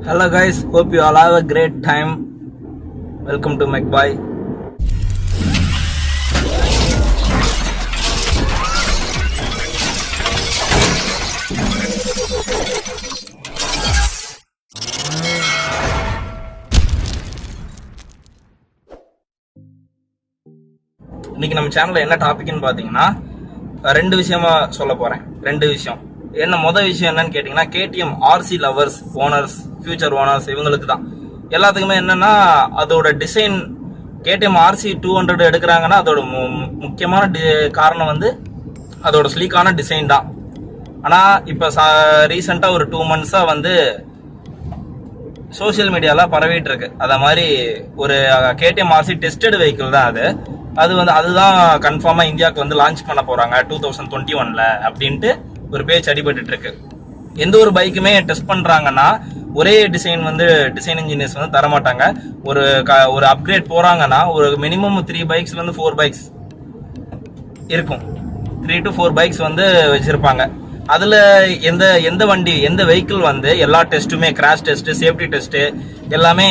Hello guys, hope you all have a great time. Welcome to MechBoy. இன்னைக்கு நம்ம சேனல்ல என்ன டாபிக்னு பாத்தீங்கன்னா ரெண்டு விஷயமா சொல்ல போறேன். ரெண்டு விஷயம். முதல் விஷயம் என்னன்னு கேட்டீங்கன்னா KTM RC lovers, owners, future owners இவங்களுக்கு தான் எல்லாத்துக்குமே என்னன்னா அதோட டிசைன். கேடிஎம் ஆர்சி 200 எடுக்கிறாங்கன்னா அதோட முக்கியமான காரணம் வந்து அதோட ஸ்லீக்கான டிசைன் தான். ஆனா இப்ப ரீசெண்டா ஒரு 2 months வந்து சோசியல் மீடியால பரவிட்டு இருக்கு. அத மாதிரி ஒரு கேடிஎம் ஆர்சி டெஸ்டட் வெஹிக்கிள் தான் அது வந்து அதுதான் கன்ஃபார்மா இந்தியாவுக்கு வந்து லான்ச் பண்ண போறாங்க 2021 அப்படின்ட்டு ஒரு பேச்சு அடிபட்டு இருக்கு. எந்த ஒரு பைக்குமே டெஸ்ட் பண்றாங்கன்னா ஒரே டிசைன் வந்து டிசைன் இன்ஜினியர்ஸ் வந்து தரமாட்டாங்க. ஒரு அப்கிரேட் போறாங்கன்னா ஒரு மினிமம் 3 பைக்ஸ்ல இருந்து 4 பைக்ஸ் இருக்கும். 3 to 4 பைக்ஸ் வந்து வச்சிருப்பாங்க. அதுல எந்த வண்டி எந்த வெஹிக்கிள் வந்து எல்லா டெஸ்ட்டுமே கிராஷ் டெஸ்ட், சேஃப்டி டெஸ்ட் எல்லாமே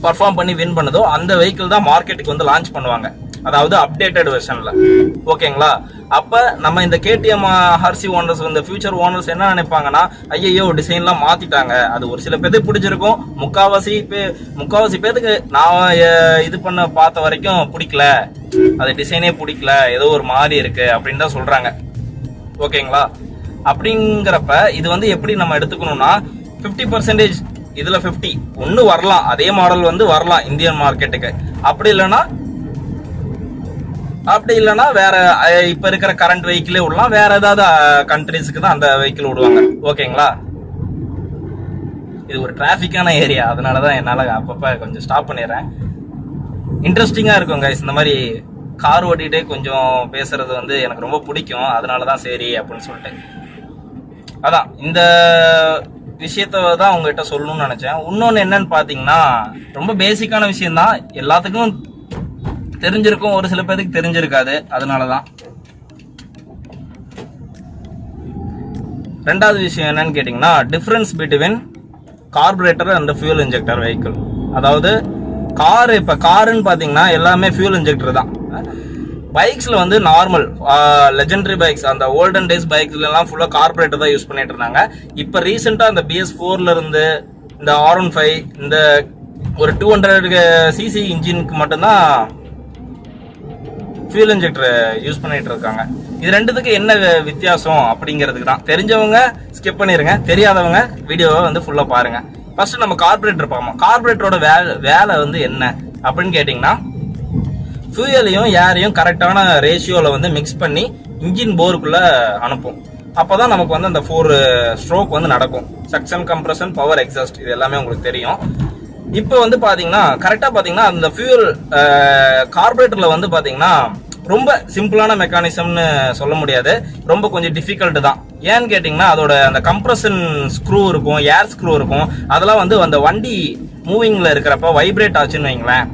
பர்ஃபார்ம் பண்ணி வின் பண்ணுதோ அந்த வெஹிக்கிள் தான் மார்க்கெட்டுக்கு வந்து லான்ச் பண்ணுவாங்க. அதாவது அப்டேட்டட் வெர்ஷன்ல. ஓகேங்களா? அப்ப நம்ம இந்த கேடிஎம் ஆர்சி ஓனர்ஸ் இந்த ஃபியூச்சர் ஓனர்ஸ் என்ன நினைப்பாங்கன்னா, ஐயோ டிசைன்லாம் மாத்திட்டாங்க, அது ஒரு சில பேருக்கு பிடிச்சிருக்கும், முக்காவாசி பேருக்கு நான் இது பண்ண பார்த்த வரைக்கும் பிடிக்கல, அது டிசைனே பிடிக்கல, ஏதோ ஒரு மாதிரி இருக்கு அப்படின்னு தான் சொல்றாங்க. ஓகேங்களா? அப்படிங்கிறப்ப இது வந்து எப்படி நம்ம எடுத்துக்கணும்னா 50% இதுல 50 ஒன்னு வரலாம், அதே மாடல் வந்து வரலாம் இந்தியன் மார்க்கெட்டுக்கு. அப்படி இல்லைன்னா வேற இப்ப இருக்கிற கரண்ட் வெஹிக்கிளே விடலாம், வேற ஏதாவது கண்ட்ரிஸ்க்கு தான் அந்த வெஹிக்கிள் விடுவாங்க. ஓகேங்களா? இது ஒரு டிராபிக்கான ஏரியா, அதனாலதான் என்னால அப்பப்ப கொஞ்சம் ஸ்டாப் பண்ணிடுறேன். இன்ட்ரெஸ்டிங்கா இருக்கும் கைஸ். இந்த மாதிரி கார் ஓட்டிகிட்டே கொஞ்சம் பேசுறது வந்து எனக்கு ரொம்ப பிடிக்கும். அதனாலதான் சரி அப்படின்னு சொல்லிட்டு அதான் இந்த விஷயத்த தான் உங்ககிட்ட சொல்லணும்னு நினைச்சேன். இன்னொன்னு என்னன்னு பாத்தீங்கன்னா ரொம்ப பேசிக்கான விஷயம் தான், எல்லாத்துக்கும் தெரிஞ்சிருக்கும், ஒரு சில பேருக்கு தெரிஞ்சிருக்காது. அதனாலதான். ரெண்டாவது விஷயம் என்னன்னு கேட்டீங்கன்னா difference between carburettor and fuel injector vehicle. அதாவது இப்ப காருன்னு பாத்தீங்கன்னா எல்லாமே ஃபியூல் இன்ஜெக்டர் தான். பைக்ஸ்ல வந்து நார்மல் லெஜெண்டரி பைக்ஸ், அந்த ஓல்டன் டேஸ் பைக்ஸ்ல எல்லாம் ஃபுல்லா கார்பரேட்டர் தான் யூஸ் பண்ணிட்டு இருந்தாங்க. இப்ப ரீசெண்டா இந்த BS4ல இருந்து இந்த R15 இந்த ஒரு 200 cc இன்ஜினுக்கு மட்டும்தான் ஃபியூல் இன்ஜெக்டர் யூஸ் பண்ணிட்டு இருக்காங்க. இது ரெண்டுத்துக்கு என்ன வித்தியாசம் அப்படிங்கிறதுக்கு தான். தெரிஞ்சவங்க ஸ்கிப் பண்ணிருங்க, தெரியாதவங்க வீடியோவை வந்து ஃபுல்லா பாருங்க. ஃபர்ஸ்ட் நம்ம கார்பரேட்டர் பார்ப்போம். கார்பரேட்டரோட வேலை வந்து என்ன அப்படின்னு கேட்டீங்கன்னா, ஃபியூயலையும் ஏரையும் கரெக்டான ரேஷியோல வந்து மிக்ஸ் பண்ணி இன்ஜின் போருக்குள்ள அனுப்பும். அப்பதான் நமக்கு வந்து அந்த 4 ஸ்ட்ரோக் வந்து நடக்கும். சக்ஷன், கம்ப்ரஷன், பவர், எக்ஸாஸ்ட், இது எல்லாமே உங்களுக்கு தெரியும். இப்போ வந்து பாத்தீங்கன்னா கரெக்டா பாத்தீங்கன்னா அந்த ஃபியூல் கார்பரேட்டர்ல வந்து பாத்தீங்கன்னா ரொம்ப சிம்பிளான மெக்கானிசம்னு சொல்ல முடியாது, ரொம்ப கொஞ்சம் டிஃபிகல்ட் தான். ஏன்னு கேட்டீங்கன்னா அதோட அந்த கம்ப்ரஷன் ஸ்க்ரூ இருக்கும், ஏர் ஸ்க்ரூ இருக்கும், அதெல்லாம் வந்து அந்த வண்டி மூவிங்ல இருக்கிறப்ப வைப்ரேட் ஆச்சுன்னு வைங்களேன்,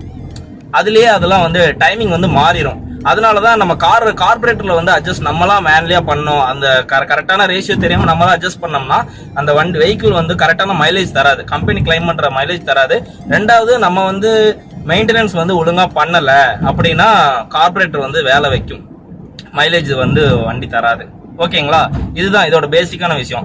அதுலயே அதெல்லாம் வந்து டைமிங் வந்து மாறிடும். அதனாலதான் நம்ம கார்பரேட்டர்ல வந்து அட்ஜஸ்ட் நம்மளாம் மேன்லியா பண்ணோம். அந்த கரெக்டான ரேஷியோ தெரியாம நம்மளாம் அட்ஜஸ்ட் பண்ணோம்னா அந்த வண்டி வெஹிக்கிள் வந்து கரெக்டான மைலேஜ் தராது, கம்பெனி கிளைம் பண்ற மைலேஜ் தராது. ரெண்டாவது நம்ம வந்து மெயின்டெனன்ஸ் வந்து ஒழுங்கா பண்ணல அப்படின்னா கார்பரேட்டர் வந்து வேலை வைக்கும், மைலேஜ் வந்து வண்டி தராது. ஓகேங்களா? இதுதான் இதோட பேசிக்கான விஷயம்.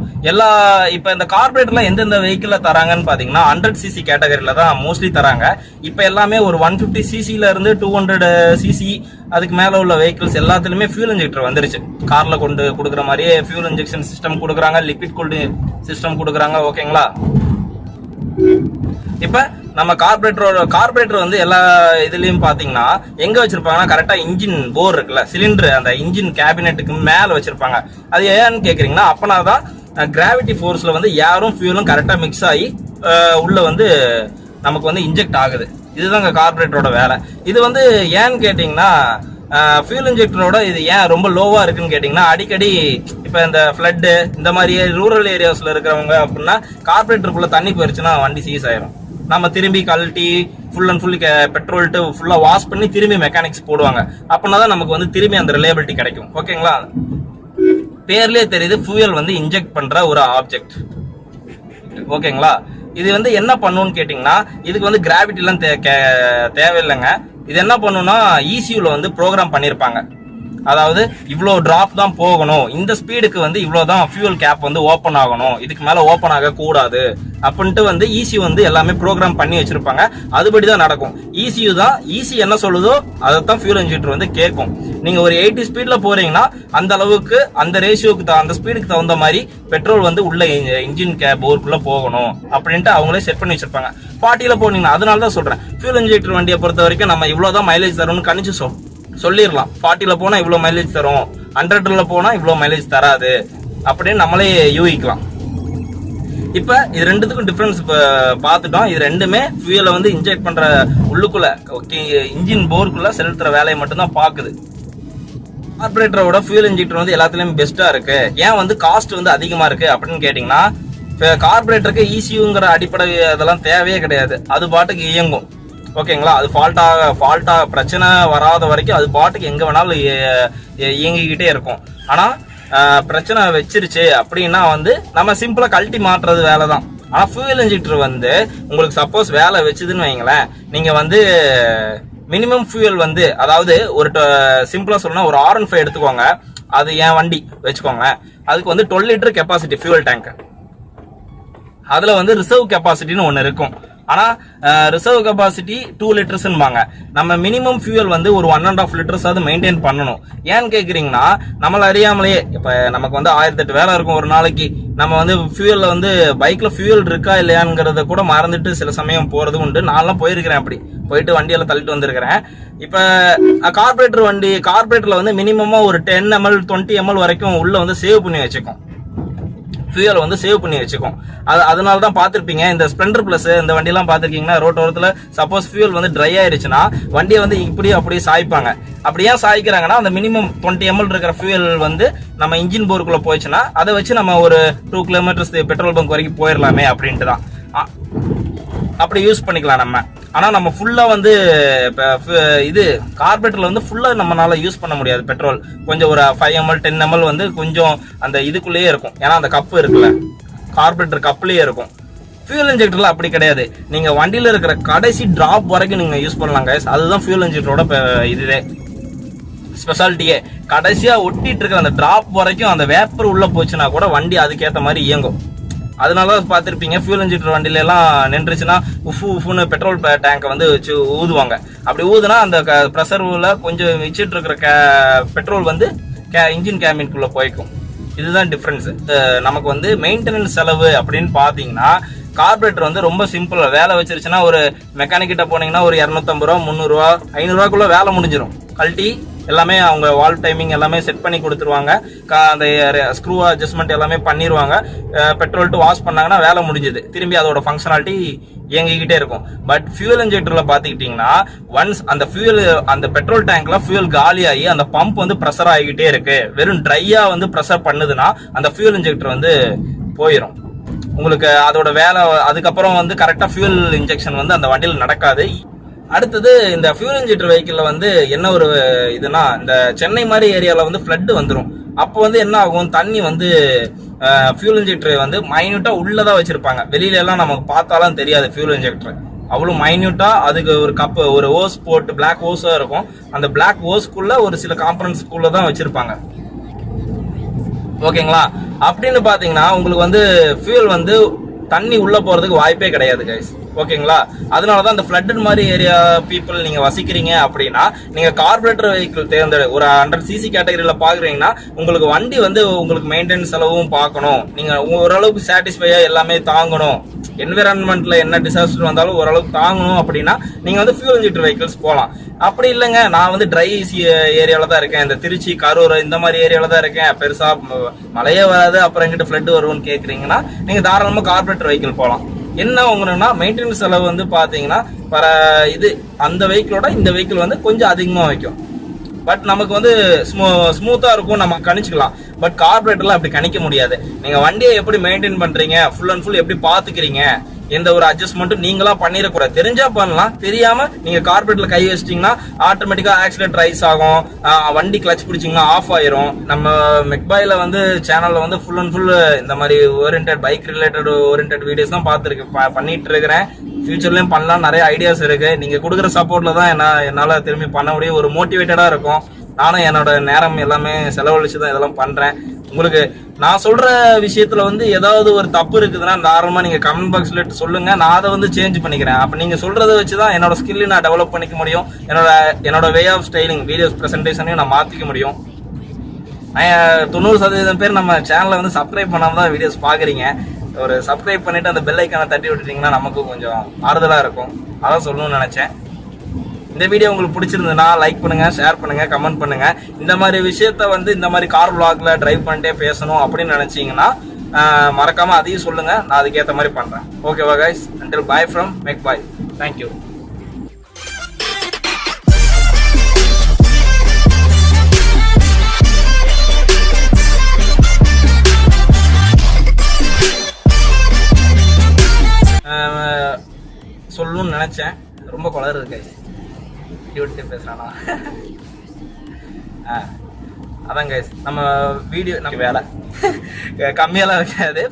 இப்ப இந்த கார்பரேட்டர்ல எந்தெந்த வெஹிக்கிள்ல தராங்கன்னு பாத்தீங்கன்னா 100cc கேட்டகரியில தான் மோஸ்ட்லி தராங்க. இப்ப எல்லாமே ஒரு 150cc இருந்து 200cc அதுக்கு மேல உள்ள வெஹிக்கிள்ஸ் எல்லாத்துலயுமே ஃபியூல் இன்ஜெக்டர் வந்துருச்சு. கார்ல கொண்டு கொடுக்குற மாதிரியே ஃபியூல் இன்ஜெக்ஷன் சிஸ்டம் கொடுக்குறாங்க, லிக்விட் கூல்டு சிஸ்டம் கொடுக்குறாங்க. ஓகேங்களா? இப்ப நம்ம கார்பரேட்டர் வந்து எல்லா இதுலயும் பாத்தீங்கன்னா எங்க வச்சிருப்பாங்கன்னா கரெக்டா இன்ஜின் போர் இருக்குல்ல, சிலிண்டர், அந்த இன்ஜின் கேபினெட்டுக்கு மேல வச்சிருப்பாங்க. அது ஏன்னு கேக்குறீங்கன்னா அப்பனாதான் கிராவிட்டி ஃபோர்ஸ்ல வந்து ஏரும் ஃபியூலும் கரெக்டா மிக்ஸ் ஆகி உள்ள வந்து நமக்கு வந்து இன்ஜெக்ட் ஆகுது. இதுதாங்க கார்பரேட்டரோட வேலை. இது வந்து ஏன்னு கேட்டீங்கன்னா ஃபியூல் இன்ஜெக்டரோட இது ஏன் ரொம்ப லோவா இருக்குன்னு கேட்டீங்கன்னா, அடிக்கடி இப்ப இந்த ஃபிளட் இந்த மாதிரி ரூரல் ஏரியாஸ்ல இருக்கிறவங்க அப்படின்னா கார்பரேட்டருக்குள்ள தண்ணி போயிருச்சுன்னா வண்டி சீஸ் ஆயிரும். நம்ம திரும்பி கழட்டி ஃபுல் அண்ட் ஃபுல் பெட்ரோல் ஃபுல்லா வாஷ் பண்ணி திரும்பி மெக்கானிக்ஸ் போடுவாங்க. அப்படின்னாதான் நமக்கு வந்து திரும்பி அந்த ரிலையபிலிட்டி கிடைக்கும். ஓகேங்களா? பேர்லயே தெரியுது ஃபியூயல் வந்து இன்ஜெக்ட் பண்ற ஒரு ஆப்ஜெக்ட். ஓகேங்களா. இது வந்து என்ன பண்ணுன்னு கேட்டீங்கன்னா, இதுக்கு வந்து கிராவிட்டி எல்லாம் தேவையில்லைங்க. இது என்ன பண்ணுன்னா ECUல வந்து ப்ரோக்ராம் பண்ணிருப்பாங்க. அதாவது இவ்வளோ டிராப் தான் போகணும், இந்த ஸ்பீடுக்கு வந்து இவ்வளோதான் ஃபியூல் கேப் வந்து ஓப்பன் ஆகணும், இதுக்கு மேல ஓப்பன் ஆக கூடாது அப்படின்ட்டு வந்து ECU வந்து எல்லாமே ப்ரோக்ராம் பண்ணி வச்சிருப்பாங்க. அதுபடி தான் நடக்கும். ECU என்ன சொல்லுதோ அதைத்தான் ஃபியூல் இன்ஜெக்டர் வந்து கேட்கும். நீங்க ஒரு 80 ஸ்பீட்ல போறீங்கன்னா அந்த அளவுக்கு அந்த ரேஷியோக்கு அந்த ஸ்பீடுக்கு தகுந்த மாதிரி பெட்ரோல் வந்து உள்ள இன்ஜின் போருக்குள்ள போகணும் அப்படின்ட்டு அவங்களே செட் பண்ணி வச்சிருப்பாங்க. 40ல போனீங்கன்னா, அதனால தான் சொல்றேன், ஃபியூல் இன்ஜெக்டர் வண்டியை பொறுத்த வரைக்கும் நம்ம இவ்வளவுதான் மைலேஜ் தரும்னு கணிச்சு சொல்லிடலாம். 40ல போனா இவ்வளவு மைலேஜ் தரும், 100ல போனா இவ்வளவு மைலேஜ் தராது அப்படின்னு நம்மளே யூகிக்கலாம். இப்ப இது ரெண்டுத்துக்கும் டிஃபரன்ஸ் பார்த்துட்டோம். இது ரெண்டுமே ஃபியூலை வந்து இன்ஜெக்ட் பண்ற உள்ளுக்குள்ள இன்ஜின் போருக்குள்ள செலுத்துற வேலையை மட்டும்தான் பாக்குது. கார்பரேட்டரோட ஃபியூல் இன்ஜெக்டர் வந்து எல்லாத்துலயும் பெஸ்டா இருக்கு. ஏன் வந்து காஸ்ட் வந்து அதிகமா இருக்கு அப்படின்னு கேட்டீங்கன்னா, கார்பரேட்டருக்கு ECUங்கிற அடிப்படை அதெல்லாம் தேவையே கிடையாது. அது பாட்டுக்கு இயங்கும். ஓகேங்களா. அது ஃபால்ட்டா பிரச்சனை வராத வரைக்கும் அது பாட்டுக்கு எங்க வேணாலும் இயங்கிக்கிட்டே இருக்கும். ஆனா பிரச்சனை வச்சிருச்சு அப்படின்னா வந்து நம்ம சிம்பிளா கழட்டி மாற்றுறது வேலை தான். ஆனா ஃபியூல் இன்ஜெக்டர் வந்து உங்களுக்கு சப்போஸ் வேலை வச்சுதுன்னு வைங்களேன், நீங்க வந்து மினிமம் ஃபியூல் வந்து, அதாவது ஒரு சிம்பிளா சொல்லணும்னா ஒரு R15 எடுத்துக்கோங்க, அது என் வண்டி வச்சுக்கோங்க, அதுக்கு வந்து 12 லிட்டர் கெப்பாசிட்டி ஃபியூல் டேங்க். அதுல வந்து ரிசர்வ் கெப்பாசிட்டின்னு ஒன்னு இருக்கும். ஆனா ரிசர்வ் கெப்பாசிட்டி 2 லிட்டர்ஸ்ன்பாங்க. நம்ம மினிமம் ஃபியூல் வந்து ஒரு 1.5 லிட்டர்ஸ் அது மெயின்டைன் பண்ணணும். ஏன்னு கேக்குறீங்கன்னா, நம்மள அறியாமலேயே இப்ப நமக்கு வந்து 1008 வேலை இருக்கும் ஒரு நாளைக்கு. நம்ம வந்து ஃபியூல்ல வந்து பைக்ல ஃபியூல் இருக்கா இல்லையாங்கிறத கூட மறந்துட்டு சில சமயம் போறது உண்டு. நான்லாம் போயிருக்கிறேன், அப்படி போயிட்டு வண்டியெல்லாம் தள்ளிட்டு வந்திருக்கிறேன். இப்ப கார்பரேட்டர்ல வந்து மினிமமா ஒரு 10 ml 20 ml வரைக்கும் உள்ள வந்து சேவ் பண்ணி வச்சுக்கும். ஃபியூல் வந்து சேவ் பண்ணி வச்சுக்கும். அதனால தான் பார்த்துருப்பீங்க, இந்த ஸ்ப்ளெண்டர் பிளஸ் இந்த வண்டியெல்லாம் பார்த்துருக்கீங்கன்னா, ரோட்டோரத்தில் சப்போஸ் ஃபியூல் வந்து ட்ரை ஆயிருச்சுன்னா வண்டியை வந்து அப்படியே சாய்ப்பாங்க. அப்படியே சாய்க்கிறாங்கன்னா, அந்த மினிமம் 20 ml இருக்கிற ஃபியூல் வந்து நம்ம இன்ஜின் போருக்குள்ள போயிடுச்சுன்னா அதை வச்சு நம்ம ஒரு 2 கிலோமீட்டர்ஸ் பெட்ரோல் பங்க் வரைக்கும் போயிடலாமே அப்படின்ட்டு தான் அப்படி யூஸ் பண்ணிக்கலாம் நம்ம. ஆனா நம்ம ஃபுல்லா வந்து இது கார்பரேட்டர்ல வந்து ஃபுல்லா நம்மளால யூஸ் பண்ண முடியாது. பெட்ரோல் கொஞ்சம் ஒரு 5 ml 10 ml வந்து கொஞ்சம் அந்த இதுக்குள்ளேயே இருக்கும். ஏன்னா அந்த கப்பு இருக்குல்ல, கார்பரேட்டர் கப்லயே இருக்கும். ஃபியூல் இன்ஜெக்டர்ல அப்படி கிடையாது. நீங்க வண்டியில இருக்கிற கடைசி டிராப் வரைக்கும் நீங்க யூஸ் பண்ணலாம் கைஸ். அதுதான் ஃபியூல் இன்ஜெக்டரோட இதுவே ஸ்பெஷாலிட்டியே. கடைசியா ஒட்டிட்டு இருக்கிற அந்த டிராப் வரைக்கும் அந்த வேப்பர் உள்ள போச்சுன்னா கூட வண்டி அதுக்கேற்ற மாதிரி இயங்கும். அதனால பார்த்துருப்பீங்க, ஃபியூல் இன்ஜெக்டர் வண்டியில எல்லாம் நின்றுச்சுன்னா உஃப்னு பெட்ரோல் டேங்கை வந்து வச்சு ஊதுவாங்க. அப்படி ஊதுனா அந்த ப்ரெஷர்ல கொஞ்சம் வச்சுட்டு இருக்கிற பெட்ரோல் வந்து இன்ஜின் கேபின்குள்ள போய்க்கும். இதுதான் டிஃபரன்ஸ். நமக்கு வந்து மெயின்டெனன்ஸ் செலவு அப்படின்னு பாத்தீங்கன்னா, கார்பரேட்டர் வந்து ரொம்ப சிம்பிள். வேலை வச்சிருச்சுன்னா ஒரு மெக்கானிக் கிட்ட போனீங்கன்னா ஒரு 250 ரூபா 300 ரூபா 500 ரூபாய்க்குள்ள வேலை முடிஞ்சிடும். கழட்டி எல்லாமே அவங்க வால்வ் டைமிங் எல்லாமே செட் பண்ணி கொடுத்துருவாங்க. அந்த ஸ்க்ரூ அட்ஜஸ்ட்மெண்ட் எல்லாமே பண்ணிடுவாங்க. பெட்ரோல் டு வாஷ் பண்ணாங்கன்னா வேலை முடிஞ்சது. திரும்பி அதோட ஃபங்க்ஷனாலிட்டி இயங்கிக்கிட்டே இருக்கும். பட் ஃபியூல் இன்ஜெக்டர்ல பாத்துக்கிட்டீங்கன்னா, ஒன்ஸ் அந்த பெட்ரோல் டேங்க்ல ஃபியூல் காலியாகி அந்த பம்ப் வந்து ப்ரெஷர் ஆகிக்கிட்டே இருக்கு, வெறும் ட்ரையா வந்து ப்ரெஷர் பண்ணுதுன்னா அந்த ஃபியூல் இன்ஜெக்டர் வந்து போயிடும். உங்களுக்கு அதோட வேலை அதுக்கப்புறம் வந்து கரெக்டா ஃபியூல் இன்ஜெக்ஷன் வந்து அந்த வண்டியில் நடக்காது. அடுத்தது இந்த ஃபியூல் இன்ஜெக்டர் வெஹிக்கிள்ல வந்து என்ன ஒரு இதுனா, இந்த சென்னை மாதிரி ஏரியால வந்து ஃப்ளட் வந்துடும். அப்போ வந்து என்ன ஆகும், தண்ணி வந்து ஃபியூல் இன்ஜெக்டர் வந்து மைன்யூட்டா உள்ளதான் வச்சிருப்பாங்க. வெளியில எல்லாம் நமக்கு பார்த்தாலும் தெரியாது ஃபியூல் இன்ஜெக்டர். அவ்வளவு மைன்யூட்டா அதுக்கு ஒரு கப் ஒரு ஓஸ் போட்டு பிளாக் ஓஸா இருக்கும். அந்த பிளாக் ஓஸ்க்குள்ள ஒரு சில காம்பனன்ட்ஸ்குள்ள தான் வச்சிருப்பாங்க. ஓகேங்களா. அப்படின்னு பாத்தீங்கன்னா உங்களுக்கு வந்து ஃபியூல் வந்து தண்ணி உள்ள போறதுக்கு வாய்ப்பே கிடையாது கைஸ். ஓகேங்களா. அதனாலதான் இந்த ஃப்ளட்டட் மாதிரி ஏரியா பீப்புள் நீங்க வசிக்கிறீங்க அப்படின்னா, நீங்க கார்பரேட்டர் வெஹிக்கிள் தேர்ந்தெடு. ஒரு 100 cc கேட்டகரியில பாக்குறீங்கன்னா உங்களுக்கு வண்டி வந்து உங்களுக்கு மெயின்டெனன்ஸ் செலவும் பார்க்கணும். நீங்க ஓரளவுக்கு சாட்டிஸ்ஃபையா எல்லாமே தாங்கணும். என்விரான்மெண்ட்ல என்ன டிசாஸ்டர் வந்தாலும் ஓரளவுக்கு தாங்கணும் அப்படின்னா நீங்க வந்து ஃபியூல் இன்ஜெக்டர் வெஹிக்கிள்ஸ் போகலாம். அப்படி இல்லைங்க, நான் வந்து ட்ரை ஏரியாவில தான் இருக்கேன், இந்த திருச்சி கரூர் இந்த மாதிரி ஏரியாவில தான் இருக்கேன், பெருசா மழையே வராது அப்புறம் எங்கிட்ட ஃப்ளட் வரும்னு கேக்குறீங்கன்னா நீங்க தாராளமா கார்பரேட்டர் வெஹிக்கிள் போகலாம். என்ன உங்கன்னா மெயின்டெனன்ஸ் செலவு வந்து பாத்தீங்கன்னா இது அந்த வெஹிக்கிளோட இந்த வெஹிக்கிள் வந்து கொஞ்சம் அதிகமா வைக்கும். பட் நமக்கு வந்து ஸ்மூத்தா இருக்கும், நம்ம கணிச்சுக்கலாம். பட் கார்பரேட்டர்லாம் அப்படி கணிக்க முடியாது. நீங்க வண்டியை எப்படி மெயின்டைன் பண்றீங்க, ஃபுல் அண்ட் ஃபுல் எப்படி பாத்துக்கிறீங்க, எந்த ஒரு அட்ஜஸ்ட்மெண்ட்டும் நீங்களா பண்ணிடக்கூடாது. தெரிஞ்சா பண்ணலாம், தெரியாம நீங்க கார்பரேட்ல கை வச்சிட்டீங்கன்னா ஆட்டோமேட்டிக்கா ஆக்சிடென்ட் ரைஸ் ஆகும், வண்டி கிளச் பிடிச்சிங்கன்னா ஆஃப் ஆயிரும். நம்ம மெக்பாய்ல வந்து சேனல்ல வந்து ஃபுல் அண்ட் ஃபுல் இந்த மாதிரி oriented bike related oriented videos தான் பண்ணிட்டு இருக்கிறேன். ஃபியூச்சர்லயும் பண்ணலாம், நிறைய ஐடியாஸ் இருக்கு. நீங்க கொடுக்குற சப்போர்ட்ல தான் என்னால திரும்பி பண்ண முடியும். ஒரு மோட்டிவேட்டடா இருக்கும். நானும் என்னோட நேரம் எல்லாமே செலவழிச்சு தான் இதெல்லாம் பண்றேன். உங்களுக்கு நான் சொல்ற விஷயத்துல வந்து ஏதாவது ஒரு தப்பு இருக்குதுன்னா தாராளமா நீங்க கமெண்ட் பாக்ஸ்ல சொல்லுங்க, நான் அதை வந்து சேஞ்ச் பண்ணிக்கிறேன். அப்ப நீங்க சொல்றதை வச்சுதான் என்னோட ஸ்கில்லை நான் டெவலப் பண்ணிக்க முடியும், என்னோட வே ஆஃப் ஸ்டைலிங் வீடியோஸ் பிரசன்டேஷனையும் நான் மாத்திக்க முடியும். 90% பேர் நம்ம சேனலை வந்து சப்ஸ்கிரைப் பண்ணாம தான் வீடியோஸ் பாக்குறீங்க. ஒரு சப்ஸ்கிரைப் பண்ணிட்டு அந்த பெல் ஐக்கானை தட்டி விட்டுட்டீங்கன்னா நமக்கு கொஞ்சம் ஆறுதலா இருக்கும். அதான் சொல்லணும்னு நினைச்சேன். இந்த வீடியோ உங்களுக்கு பிடிச்சிருந்ததுன்னா லைக் பண்ணுங்க, ஷேர் பண்ணுங்க, கமெண்ட் பண்ணுங்க. இந்த மாதிரி விஷயத்த வந்து இந்த மாதிரி கார் vlogல டிரைவ் பண்ணிட்டே பேசணும் அப்படின்னு நினைச்சீங்கன்னா மறக்காம அதையும் சொல்லுங்க, நான் அதுக்கேற்ற மாதிரி பண்றேன். ஓகேவா guys? until bye from MechBoy. Thank you. சொல்லணும்னு நினைச்சேன், ரொம்ப குளறு இருக்கு யூடியூப் பேசுறானா. அதான் கைஸ், நம்ம வீடியோ நம்ம வேலை கம்மியெல்லாம் இருக்காது.